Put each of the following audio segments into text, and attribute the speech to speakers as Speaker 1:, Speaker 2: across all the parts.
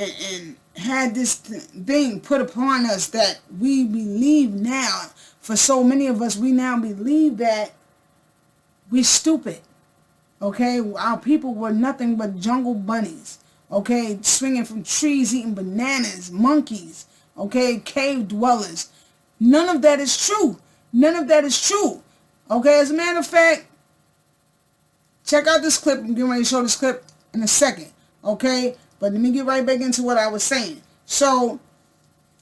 Speaker 1: and had this thing put upon us that we believe now. For so many of us, we now believe that we're stupid. Okay, our people were nothing but jungle bunnies. Okay, swinging from trees, eating bananas, monkeys. Okay, cave dwellers. None of that is true. None of that is true. Okay, as a matter of fact, check out this clip. I'm getting ready to show this clip in a second. Okay, but let me get right back into what I was saying. So,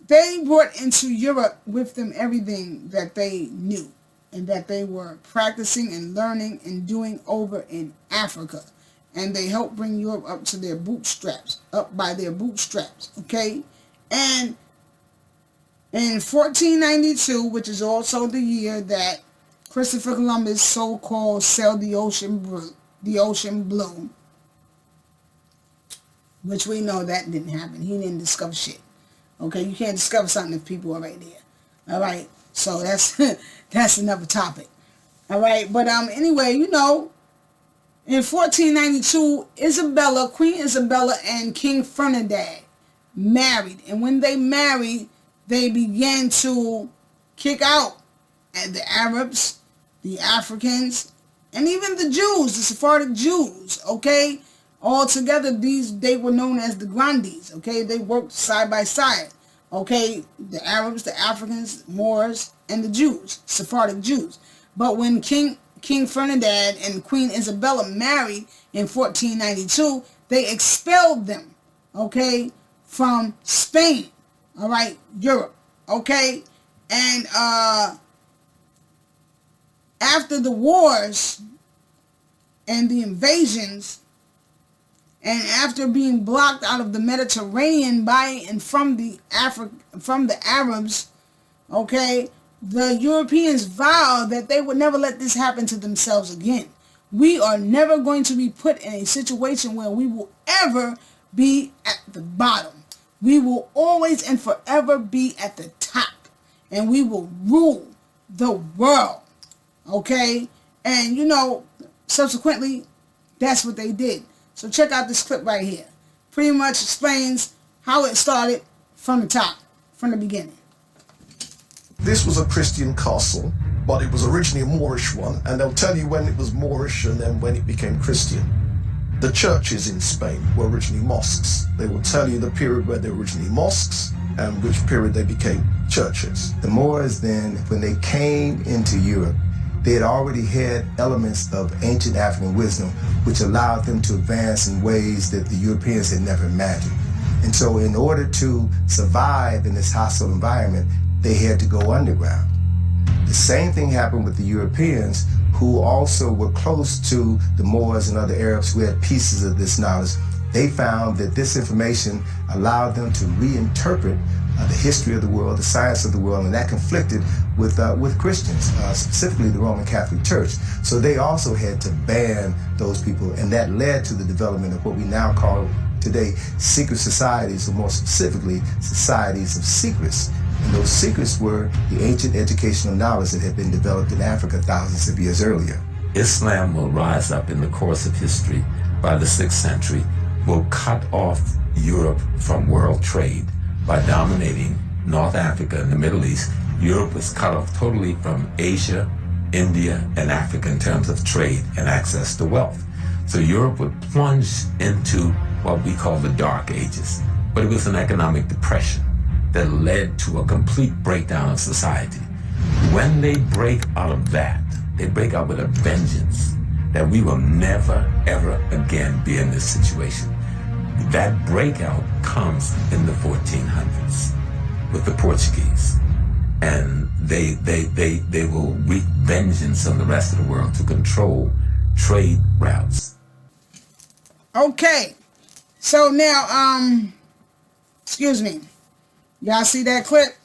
Speaker 1: they brought into Europe with them everything that they knew and that they were practicing and learning and doing over in Africa. And they helped bring Europe up to their bootstraps, up by their bootstraps. Okay, and in 1492, which is also the year that Christopher Columbus so-called sailed the ocean blue, which we know that didn't happen. He didn't discover shit. Okay, you can't discover something if people are right there. All right, so that's that's another topic. All right, but anyway, you know, in 1492, Queen Isabella and King Ferdinand married, and when they married, they began to kick out the Arabs, the Africans, and even the Jews, the Sephardic Jews, okay? All together, they were known as the Grandes, okay? They worked side by side, okay? The Arabs, the Africans, Moors, and the Jews, Sephardic Jews. But when King Ferdinand and Queen Isabella married in 1492, they expelled them, okay, from Spain. All right, Europe, okay? And after the wars and the invasions, and after being blocked out of the Mediterranean by and from the Arabs, okay, the Europeans vowed that they would never let this happen to themselves again. We are never going to be put in a situation where we will ever be at the bottom. We will always and forever be at the top. And we will rule the world. Okay? And, you know, subsequently, that's what they did. So check out this clip right here. Pretty much explains how it started from the top, from the beginning.
Speaker 2: This was a Christian castle, but it was originally a Moorish one. And they'll tell you when it was Moorish and then when it became Christian. The churches in Spain were originally mosques. They will tell you the period where they were originally mosques and which period they became churches.
Speaker 3: The Moors then, when they came into Europe, they had already had elements of ancient African wisdom which allowed them to advance in ways that the Europeans had never imagined. And so in order to survive in this hostile environment, they had to go underground. The same thing happened with the Europeans, who also were close to the Moors and other Arabs who had pieces of this knowledge. They found that this information allowed them to reinterpret the history of the world, the science of the world, and that conflicted with Christians, specifically the Roman Catholic Church. So they also had to ban those people, and that led to the development of what we now call today secret societies, or more specifically, societies of secrets. And those secrets were the ancient educational knowledge that had been developed in Africa thousands of years earlier.
Speaker 4: Islam will rise up in the course of history. By the 6th century, will cut off Europe from world trade by dominating North Africa and the Middle East. Europe was cut off totally from Asia, India, and Africa in terms of trade and access to wealth. So Europe would plunge into what we call the Dark Ages. But it was an economic depression that led to a complete breakdown of society. When they break out of that, they break out with a vengeance that we will never, ever again be in this situation. That breakout comes in the 1400s with the Portuguese. And they will wreak vengeance on the rest of the world to control trade routes.
Speaker 1: Okay, so now, excuse me. Y'all see that clip?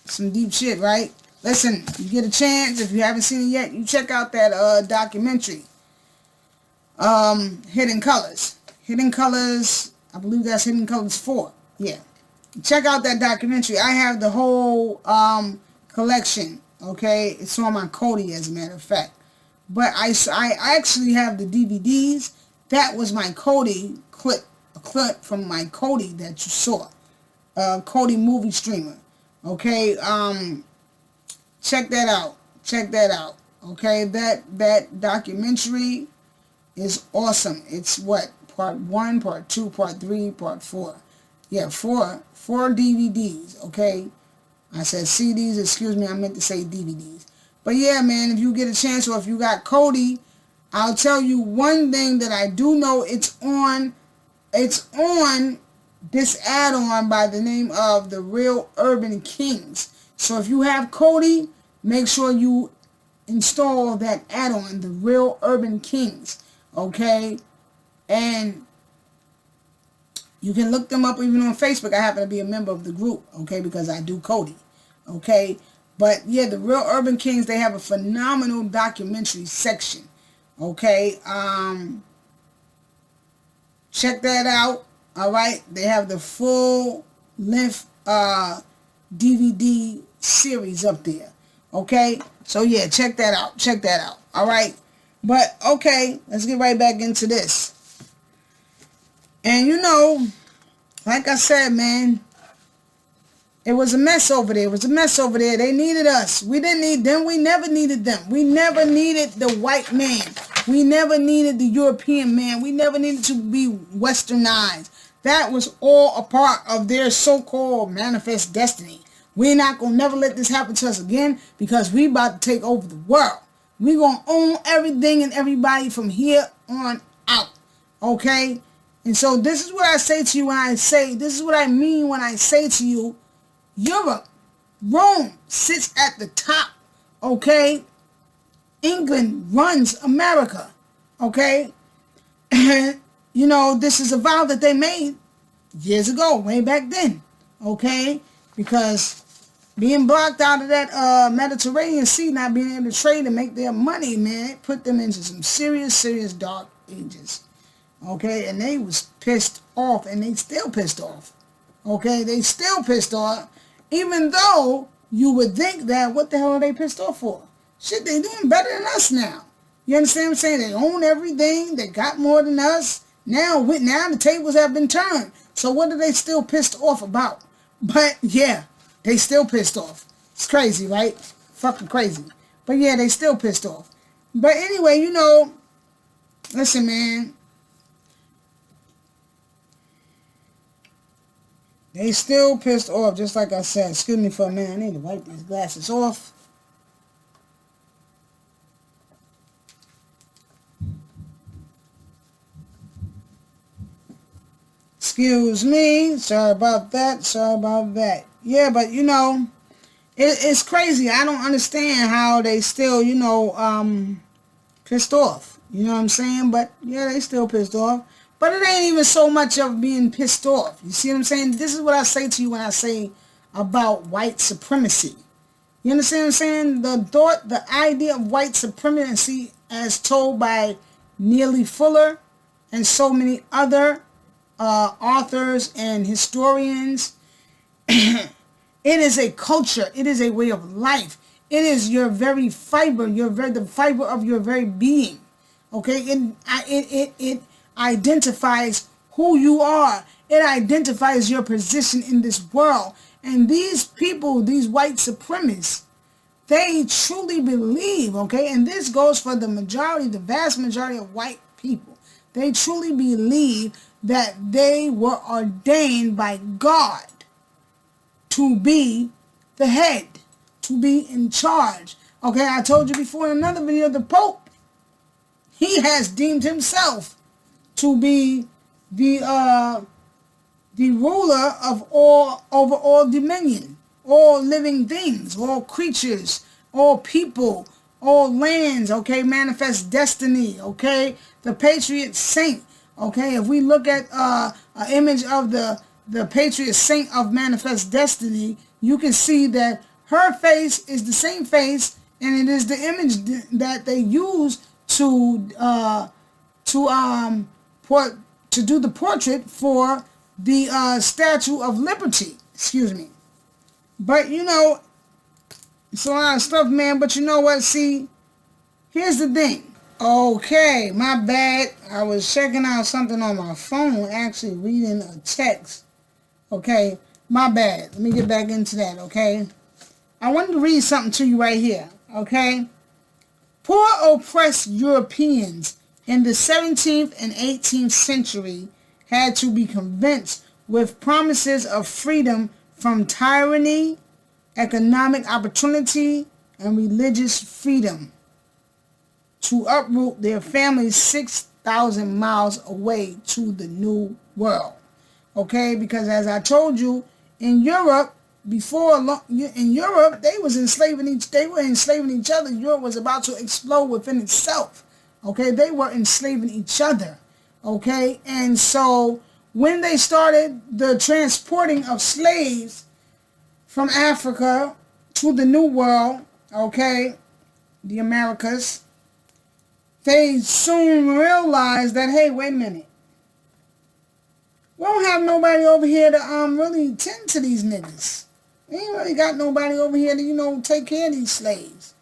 Speaker 1: Some deep shit, right? Listen, you get a chance, if you haven't seen it yet, you check out that documentary, Hidden Colors. Hidden Colors, I believe that's Hidden Colors 4. Yeah. Check out that documentary. I have the whole collection, okay? It's on my Kodi, as a matter of fact. But I actually have the DVDs. That was my Kodi clip, a clip from my Cody that you saw. Cody movie streamer. Okay, check that out. Check that out. Okay, that documentary is awesome. It's what? Part 1, part 2, part 3, part 4. Yeah, four DVDs, okay? I said CDs, excuse me, I meant to say DVDs. But yeah, man, if you get a chance, or if you got Cody, I'll tell you one thing that I do know. It's on this add-on by the name of The Real Urban Kings. So if you have Cody, make sure you install that add-on, The Real Urban Kings, okay? And you can look them up even on Facebook. I happen to be a member of the group, okay, because I do Cody, okay? But yeah, The Real Urban Kings, they have a phenomenal documentary section, okay? Check that out, all right? They have the full-length DVD series up there, okay? So yeah, check that out, all right? But okay, let's get right back into this. And you know, like I said, man, it was a mess over there. They needed us. We didn't need them. We never needed them. We never needed the white man. We never needed the European man. We never needed to be westernized. That was all a part of their so-called manifest destiny. We're not going to never let this happen to us again, because we about to take over the world. We're going to own everything and everybody from here on out. Okay? And so this is what I say to you when I say, this is what I mean when I say to you, Europe, Rome sits at the top, okay? England runs America, okay? And, you know, this is a vow that they made years ago, way back then, okay? Because being blocked out of that Mediterranean Sea, not being able to trade and make their money, man, it put them into some serious dark ages. Okay, and they was pissed off, and they still pissed off. Okay, they still pissed off, even though you would think that, what the hell are they pissed off for? Shit, they doing better than us now. You understand what I'm saying? They own everything. They got more than us. Now the tables have been turned. So what are they still pissed off about? But yeah, they still pissed off. It's crazy, right? Fucking crazy. But yeah, they still pissed off. But anyway, you know, listen, man. They still pissed off, just like I said. Excuse me for a minute. I need to wipe these glasses off. Excuse me. Sorry about that. Yeah, but, you know, it's crazy. I don't understand how they still, you know, pissed off. You know what I'm saying? But, yeah, they still pissed off. But it ain't even so much of being pissed off. You see what I'm saying? This is what I say to you when I say about white supremacy. You understand what I'm saying? The idea of white supremacy as told by Neely Fuller and so many other authors and historians. It is a culture. It is a way of life. It is your very fiber, the fiber of your very being. Okay? It identifies who you are. It identifies your position in this world. And these people, these white supremacists, they truly believe, okay, and this goes for the majority, the vast majority of white people. They truly believe that they were ordained by God to be the head, to be in charge. Okay, I told you before in another video, the Pope, he has deemed himself to be the ruler of all, over all dominion, all living things, all creatures, all people, all lands, okay, manifest destiny, okay, the patriot saint, okay, if we look at an image of the patriot saint of manifest destiny, you can see that her face is the same face, and it is the image that they use to do the portrait for the Statue of Liberty. Excuse me. But, you know, it's a lot of stuff, man. But you know what? See, here's the thing. Okay, my bad. I was checking out something on my phone, actually reading a text. Okay, my bad. Let me get back into that, okay? I wanted to read something to you right here, okay? Poor oppressed Europeans in the 17th and 18th century had to be convinced with promises of freedom from tyranny, economic opportunity, and religious freedom to uproot their families 6,000 miles away to the New World. Okay, because as I told you, in Europe, in Europe, they were enslaving each other. Europe was about to explode within itself. Okay, they were enslaving each other. Okay, and so when they started the transporting of slaves from Africa to the New World, okay, the Americas, they soon realized that, hey, wait a minute. We don't have nobody over here to really tend to these niggas. We ain't really got nobody over here to, take care of these slaves.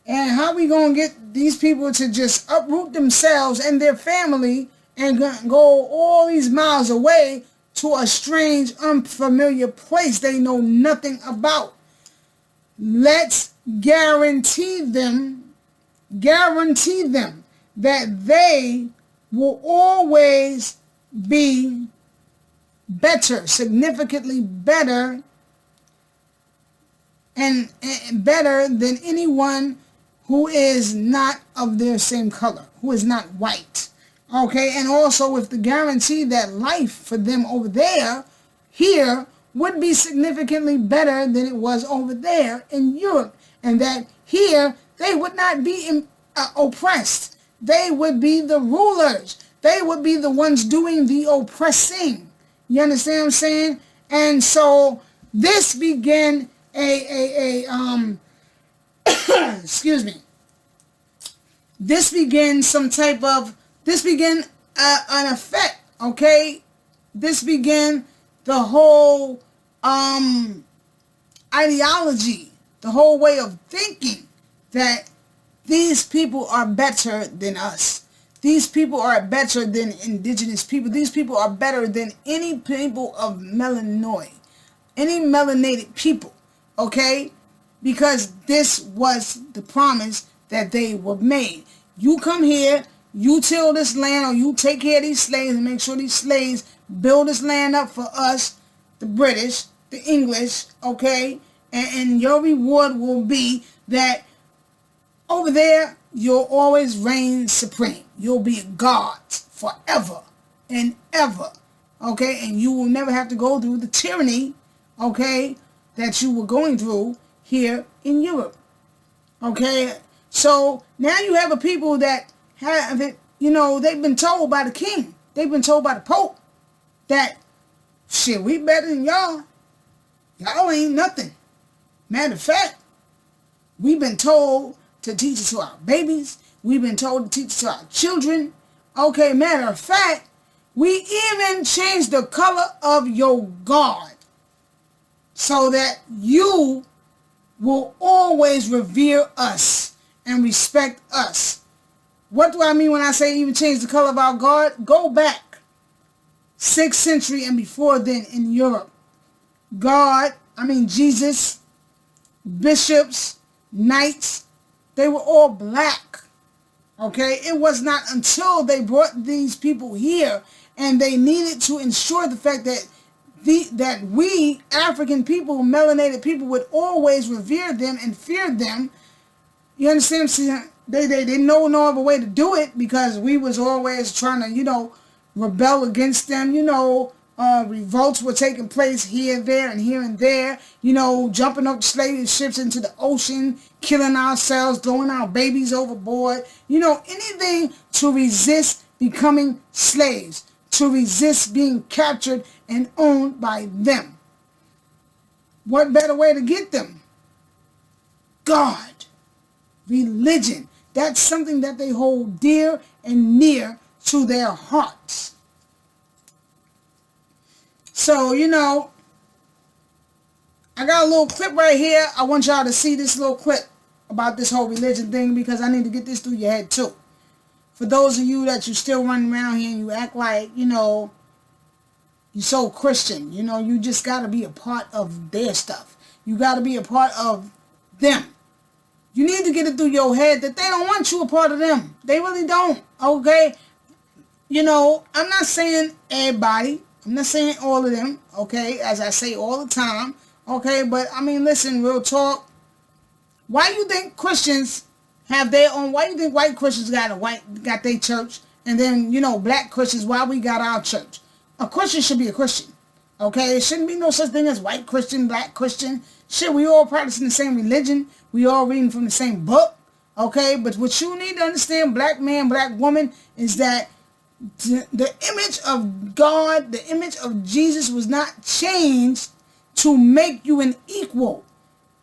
Speaker 1: And how we going to get these people to just uproot themselves and their family and go all these miles away to a strange, unfamiliar place they know nothing about? Let's guarantee them that they will always be better, significantly better, and better than anyone who is not of their same color, who is not white. Okay, and also with the guarantee that life for them over there, here, would be significantly better than it was over there in Europe, and that here they would not be oppressed. They would be the rulers. They would be the ones doing the oppressing. You understand what I'm saying? And so this began excuse me. This began an effect, okay? This began the whole ideology, the whole way of thinking that these people are better than us. These people are better than indigenous people. These people are better than any people of melanoid, any melanated people, okay? Because this was the promise that they were made. You come here, you till this land, or you take care of these slaves and make sure these slaves build this land up for us, the British, the English, okay? And your reward will be that over there, you'll always reign supreme. You'll be God forever and ever, okay? And you will never have to go through the tyranny, okay, that you were going through here in Europe, okay? So now you have a people that have it, they've been told by the king, they've been told by the Pope that, shit, we better than y'all. Y'all ain't nothing. Matter of fact, we've been told to teach it to our babies. We've been told to teach it to our children. Okay, matter of fact, we even changed the color of your God so that you will always revere us and respect us. What do I mean when I say even change the color of our God? Go back 6th century and before then in Europe. Jesus, bishops, knights, they were all black. Okay, it was not until they brought these people here and they needed to ensure the fact that that we African people, melanated people, would always revere them and fear them. You understand? They didn't know no other way to do it because we was always trying to, rebel against them. Revolts were taking place here, there, and there. Jumping up slave ships into the ocean, killing ourselves, throwing our babies overboard. Anything to resist becoming slaves, to resist being captured and owned by them. What better way to get them? God, religion. That's something that they hold dear and near to their hearts. So, I got a little clip right here. I want y'all to see this little clip about this whole religion thing because I need to get this through your head too. For those of you that you still run around here and you act like, you know, you're so Christian, you know, you just got to be a part of their stuff. You got to be a part of them. You need to get it through your head that they don't want you a part of them. They really don't, okay? You know, I'm not saying everybody. I'm not saying all of them, okay? As I say all the time, okay? But, I mean, listen, real talk. Why you think Christians have their own? Why you think white Christians got their church, and then, you know, black Christians, why we got our church? A Christian should be a Christian, okay? It shouldn't be no such thing as white Christian, black Christian. Shit, we all practicing the same religion. We all reading from the same book, okay? But what you need to understand, black man, black woman, is that the image of God, the image of Jesus was not changed to make you an equal.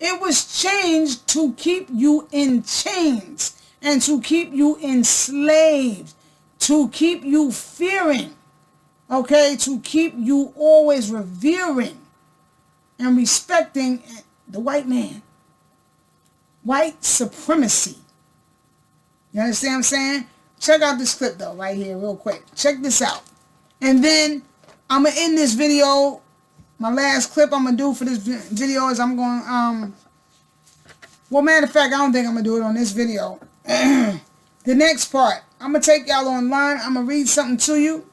Speaker 1: It was changed to keep you in chains and to keep you enslaved, to keep you fearing, okay? To keep you always revering and respecting the white man. White supremacy. You understand what I'm saying? Check out this clip though, right here, real quick. Check this out. And then I'm going to end this video. My last clip I'm going to do for this video is I'm going, well, matter of fact, I don't think I'm going to do it on this video. The next part, I'm going to take y'all online. I'm going to read something to you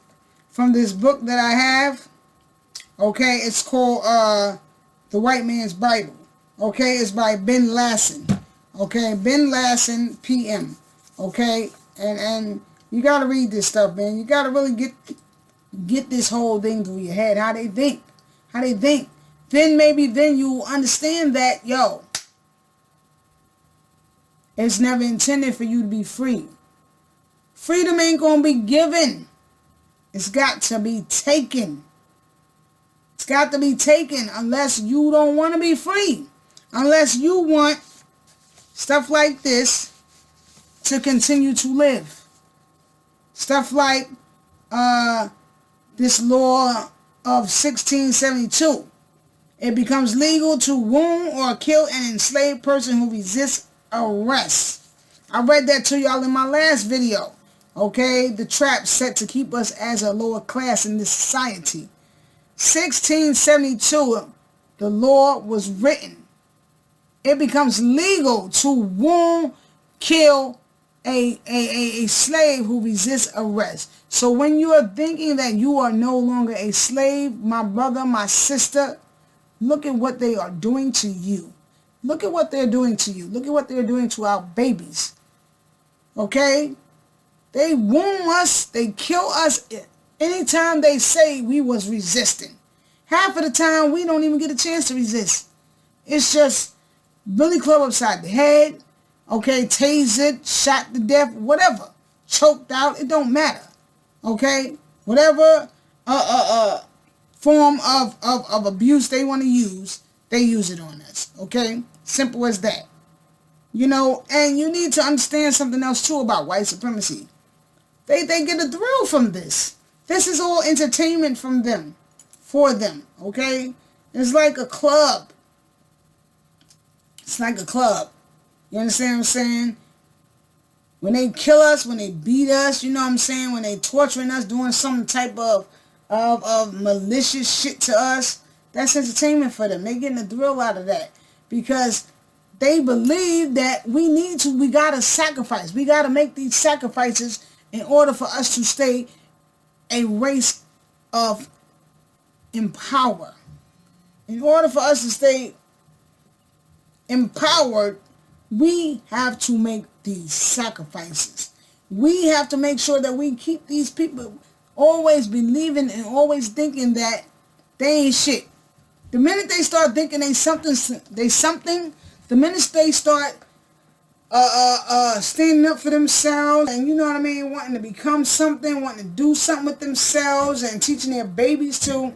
Speaker 1: from this book that I have. Okay, it's called The White Man's Bible. Okay, it's by Ben Lassen. Okay, Ben Lassen, PM. Okay, and you got to read this stuff, man. You got to really get this whole thing through your head, how they think. How they think. Then maybe then you understand that, yo, it's never intended for you to be free. Freedom ain't going to be given. It's got to be taken. It's got to be taken unless you don't want to be free. Unless you want stuff like this to continue to live. Stuff like this law of 1672. It becomes legal to wound or kill an enslaved person who resists arrest. I read that to y'all in my last video. Okay, the trap set to keep us as a lower class in this society. 1672, the law was written. It becomes legal to wound, kill a slave who resists arrest. So when you are thinking that you are no longer a slave, my brother, my sister, look at what they are doing to you. Look at what they're doing to you. Look at what they're doing to our babies. Okay? They wound us. They kill us anytime they say we was resisting. Half of the time, we don't even get a chance to resist. It's just billy club upside the head. Okay, tasered, shot to death, whatever. Choked out, it don't matter. Okay? Whatever form of abuse they want to use, they use it on us. Okay? Simple as that. You know, and you need to understand something else too about white supremacy. They get a thrill from this. This is all entertainment from them, for them, okay? It's like a club. It's like a club. You understand what I'm saying? When they kill us, when they beat us, you know what I'm saying? When they torturing us, doing some type of malicious shit to us, that's entertainment for them. They're getting a thrill out of that because they believe that we gotta sacrifice. We gotta make these sacrifices in order for us to stay a race of empower. In order for us to stay empowered, we have to make these sacrifices. We have to make sure that we keep these people always believing and always thinking that they ain't shit. The minute they start thinking they something, the minute they start standing up for themselves and, you know what I mean, wanting to become something, wanting to do something with themselves and teaching their babies to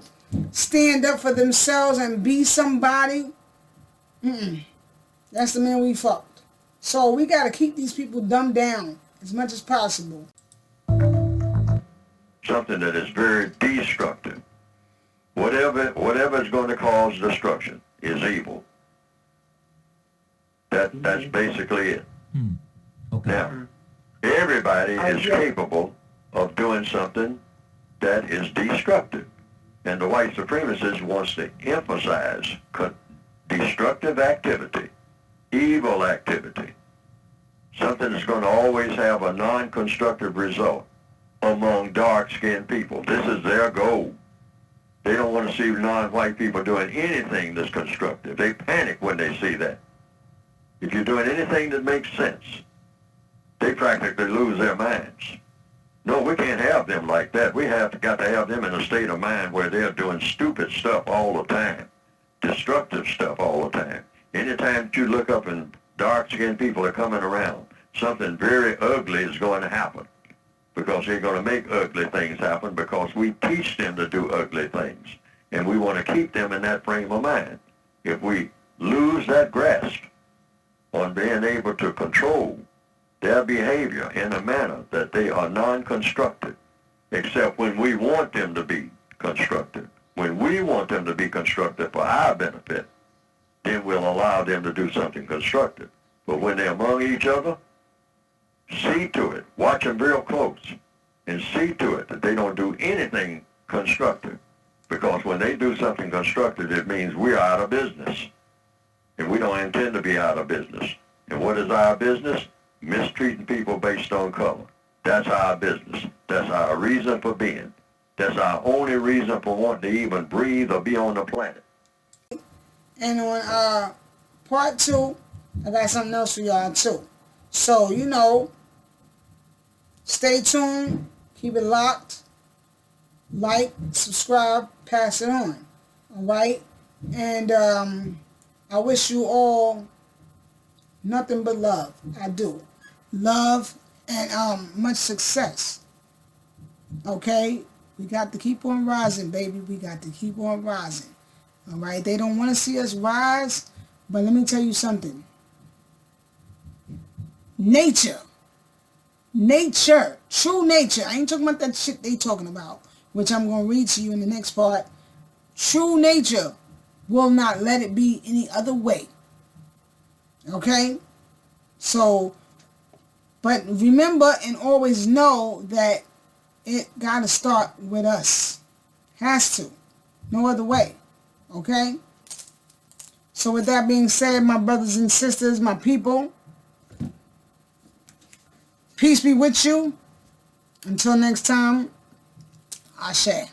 Speaker 1: stand up for themselves and be somebody, that's the man we fucked. So we got to keep these people dumbed down as much as possible.
Speaker 5: Something that is very destructive. Whatever is going to cause destruction is evil. That's basically it.
Speaker 6: Okay.
Speaker 5: Now, Everybody is capable of doing something that is destructive. And the white supremacist wants to emphasize destructive activity, evil activity, something that's going to always have a non-constructive result among dark-skinned people. This is their goal. They don't want to see non-white people doing anything that's constructive. They panic when they see that. If you're doing anything that makes sense, they practically lose their minds. No, we can't have them like that. We got to have them in a state of mind where they're doing stupid stuff all the time, destructive stuff all the time. Anytime that you look up and dark-skinned people are coming around, something very ugly is going to happen, because they're going to make ugly things happen because we teach them to do ugly things. And we want to keep them in that frame of mind. If we lose that grasp on being able to control their behavior in a manner that they are non-constructive, except when we want them to be constructive. When we want them to be constructive for our benefit, then we'll allow them to do something constructive. But when they're among each other, see to it, watch them real close, and see to it that they don't do anything constructive. Because when they do something constructive, it means we're out of business. And we don't intend to be out of business. And what is our business? Mistreating people based on color. That's our business. That's our reason for being. That's our only reason for wanting to even breathe or be on the planet.
Speaker 1: And on part 2, I got something else for y'all too. So, stay tuned, keep it locked, like, subscribe, pass it on. Alright? And I wish you all nothing but love. I do. Love and much success. Okay? We got to keep on rising, baby. We got to keep on rising. Alright? They don't want to see us rise, but let me tell you something. Nature, true nature. I ain't talking about that shit they talking about, which I'm going to read to you in the next part. True nature will not let it be any other way. Okay? So, but remember and always know that it got to start with us. Has to. No other way. Okay? So with that being said, my brothers and sisters, my people, peace be with you. Until next time, Ashe.